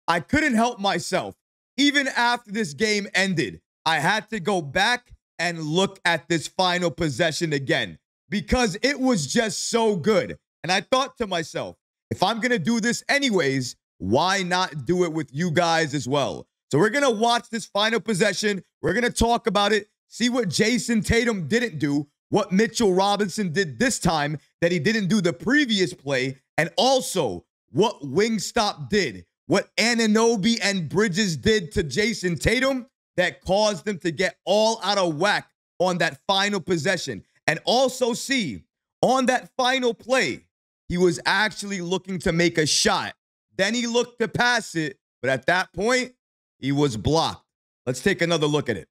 I couldn't help myself. Even after this game ended, I had to go back and look at this final possession again because it was just so good. And I thought to myself, if I'm going to do this anyways, why not do it with you guys as well? So we're going to watch this final possession. We're going to talk about it, see what Jayson Tatum didn't do, what Mitchell Robinson did this time that he didn't do the previous play, and also what Wingstop did, what Anunoby and Bridges did to Jayson Tatum that caused them to get all out of whack on that final possession. And also see, on that final play, he was actually looking to make a shot. Then he looked to pass it, but at that point, he was blocked. Let's take another look at it.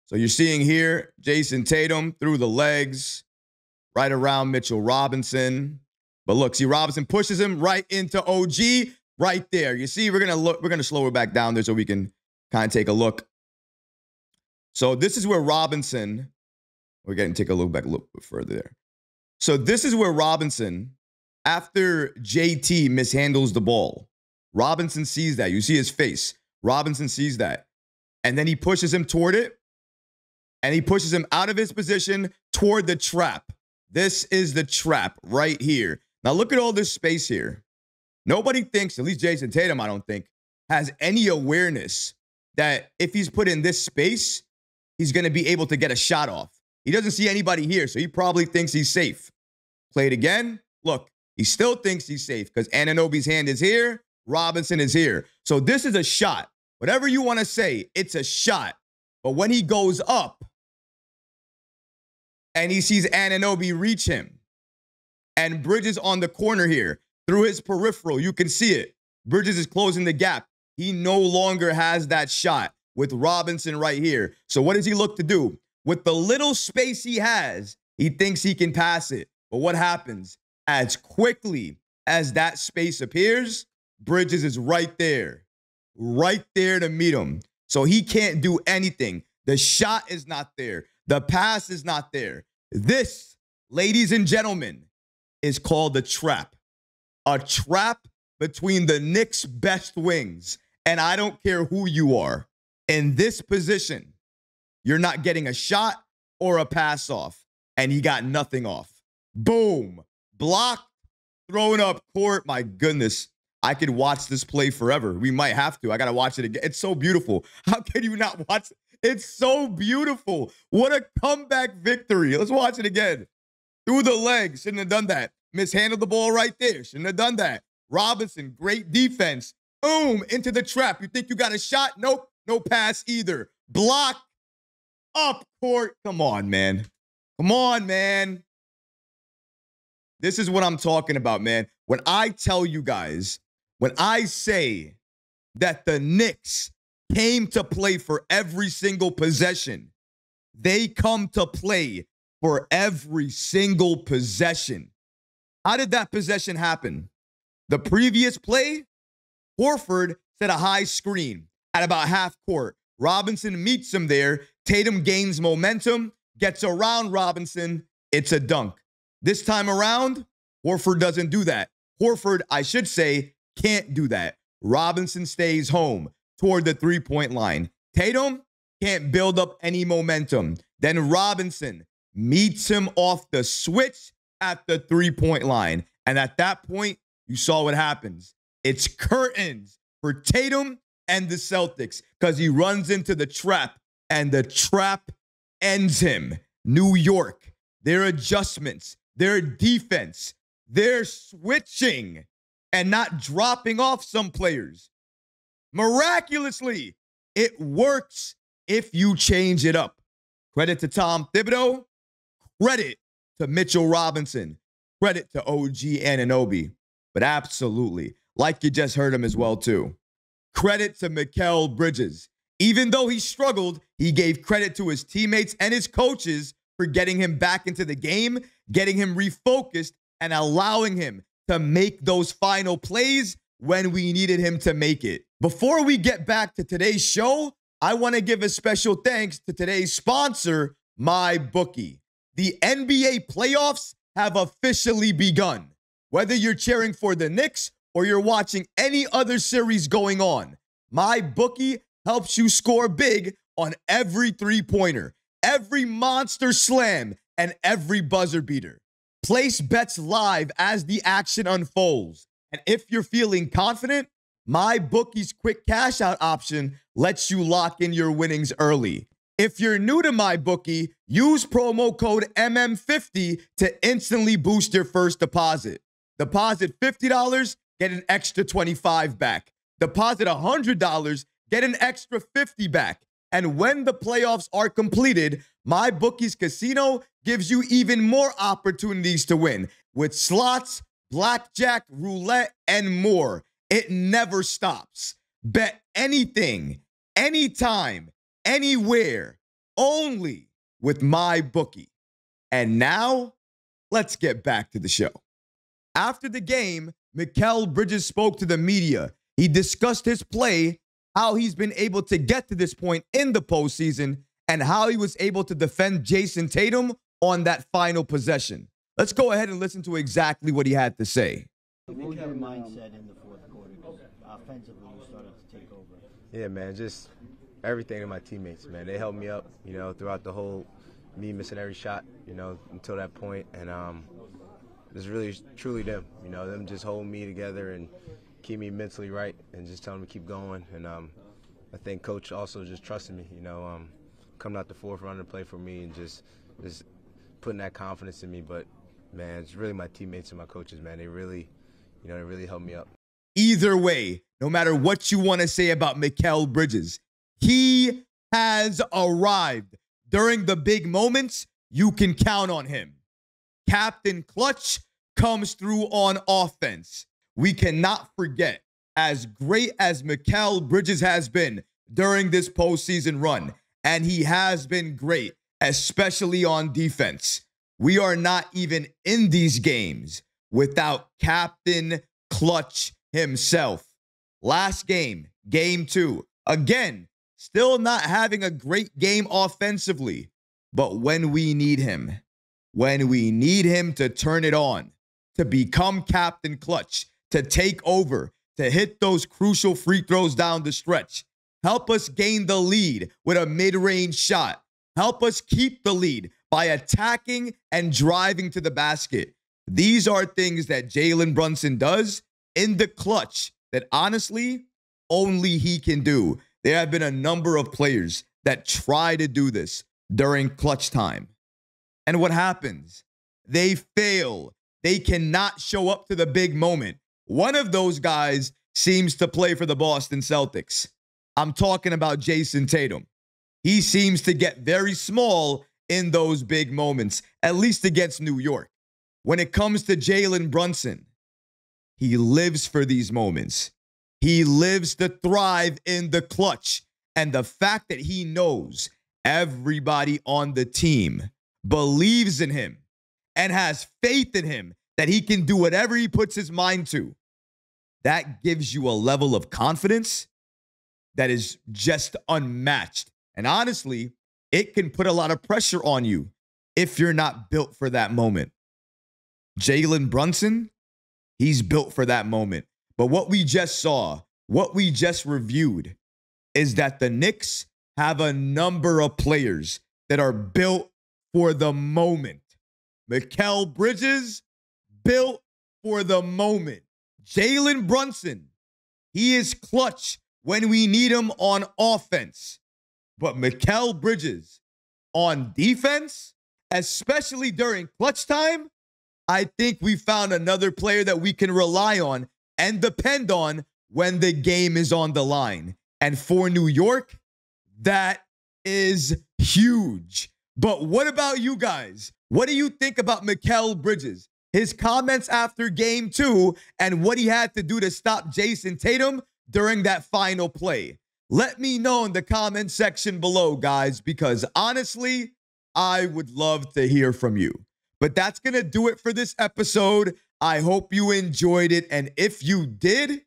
So you're seeing here, Jayson Tatum through the legs, right around Mitchell Robinson. But look, see, Robinson pushes him right into OG, right there. You see, we're gonna slow it back down there so we can kind of take a look. So this is where Robinson, we're getting take a look back a little bit further there. So this is where Robinson, after JT mishandles the ball, Robinson sees that. You see his face. Robinson sees that. And then he pushes him toward it. And he pushes him out of his position toward the trap. This is the trap right here. Now look at all this space here. Nobody thinks, at least Jayson Tatum, I don't think, has any awareness that if he's put in this space, he's going to be able to get a shot off. He doesn't see anybody here, so he probably thinks he's safe. Play it again. Look, he still thinks he's safe because Anunoby's hand is here. Robinson is here. So this is a shot. Whatever you want to say, it's a shot. But when he goes up and he sees Anunoby reach him and Bridges on the corner here through his peripheral, you can see it. Bridges is closing the gap. He no longer has that shot with Robinson right here. So what does he look to do? With the little space he has, he thinks he can pass it. But what happens? As quickly as that space appears, Bridges is right there to meet him. So he can't do anything. The shot is not there. The pass is not there. This, ladies and gentlemen, is called a trap. A trap between the Knicks' best wings. And I don't care who you are. In this position, you're not getting a shot or a pass off. And he got nothing off. Boom. Blocked, thrown up court. My goodness. I could watch this play forever. We might have to. I got to watch it again. It's so beautiful. How can you not watch it? It's so beautiful. What a comeback victory. Let's watch it again. Through the legs. Shouldn't have done that. Mishandled the ball right there. Shouldn't have done that. Robinson, great defense. Boom, into the trap. You think you got a shot? Nope. No pass either. Block. Up court. Come on, man. Come on, man. This is what I'm talking about, man. When I tell you guys, when I say that the Knicks came to play for every single possession, they come to play for every single possession. How did that possession happen? The previous play, Horford set a high screen at about half court. Robinson meets him there. Tatum gains momentum, gets around Robinson. It's a dunk. This time around, Horford doesn't do that. Horford, I should say, can't do that. Robinson stays home toward the three-point line. Tatum can't build up any momentum. Then Robinson meets him off the switch at the three-point line. And at that point, you saw what happens. It's curtains for Tatum and the Celtics because he runs into the trap, and the trap ends him. New York, their adjustments, their defense, they're switching and not dropping off some players. Miraculously, it works if you change it up. Credit to Tom Thibodeau. Credit to Mitchell Robinson. Credit to OG Anunoby. But absolutely, like you just heard him as well too. Credit to Mikal Bridges. Even though he struggled, he gave credit to his teammates and his coaches for getting him back into the game, getting him refocused, and allowing him to make those final plays when we needed him to make it. Before we get back to today's show, I want to give a special thanks to today's sponsor, MyBookie. The NBA playoffs have officially begun. Whether you're cheering for the Knicks or you're watching any other series going on, my bookie helps you score big on every three-pointer, every monster slam, and every buzzer beater. Place bets live as the action unfolds. And if you're feeling confident, my bookie's quick cash out option lets you lock in your winnings early. If you're new to my bookie, use promo code MM50 to instantly boost your first deposit. Deposit $50, get an extra $25 back. Deposit $100, get an extra $50 back. And when the playoffs are completed, my bookie's casino gives you even more opportunities to win with slots, blackjack, roulette, and more. It never stops. Bet anything, anytime, anywhere, only with my bookie. And now, let's get back to the show. After the game, Mikal Bridges spoke to the media. He discussed his play, how he's been able to get to this point in the postseason, and how he was able to defend Jayson Tatum on that final possession. Let's go ahead and listen to exactly what he had to say. What was your mindset in the fourth quarter? Because offensively, you started to take over. Yeah, man, just everything to my teammates, man. They held me up, throughout the whole, me missing every shot, until that point. And it's really, truly them, them just holding me together and keep me mentally right and just telling me to keep going. And I think Coach also just trusted me, coming out the forefront to play for me and just putting that confidence in me. But, man, it's really my teammates and my coaches, man. They really, they really helped me up. Either way, no matter what you want to say about Mikal Bridges, he has arrived. During the big moments, you can count on him. Captain Clutch comes through on offense. We cannot forget, as great as Mikal Bridges has been during this postseason run, and he has been great, especially on defense, we are not even in these games without Captain Clutch himself. Last game, game 2, again, still not having a great game offensively, but when we need him to turn it on, to become Captain Clutch, to take over, to hit those crucial free throws down the stretch, help us gain the lead with a mid-range shot, help us keep the lead by attacking and driving to the basket. These are things that Jalen Brunson does in the clutch that honestly only he can do. There have been a number of players that try to do this during clutch time. And what happens? They fail. They cannot show up to the big moment. One of those guys seems to play for the Boston Celtics. I'm talking about Jayson Tatum. He seems to get very small in those big moments, at least against New York. When it comes to Jalen Brunson, he lives for these moments. He lives to thrive in the clutch. And the fact that he knows everybody on the team believes in him and has faith in him that he can do whatever he puts his mind to, that gives you a level of confidence that is just unmatched. And honestly, it can put a lot of pressure on you if you're not built for that moment. Jalen Brunson, he's built for that moment. But what we just saw, what we just reviewed, is that the Knicks have a number of players that are built for the moment. Mikal Bridges, built for the moment. Jalen Brunson, he is clutch when we need him on offense. But Mikal Bridges, on defense, especially during clutch time, I think we found another player that we can rely on and depend on when the game is on the line. And for New York, that is huge. But what about you guys? What do you think about Mikal Bridges? His comments after game 2 and what he had to do to stop Jayson Tatum during that final play. Let me know in the comment section below, guys, because honestly, I would love to hear from you. But that's going to do it for this episode. I hope you enjoyed it. And if you did,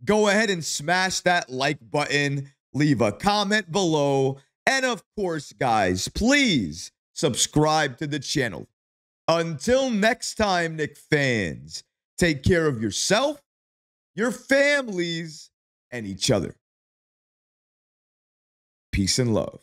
go ahead and smash that like button, leave a comment below. And of course, guys, please subscribe to the channel. Until next time, Knicks fans, take care of yourself, your families, and each other. Peace and love.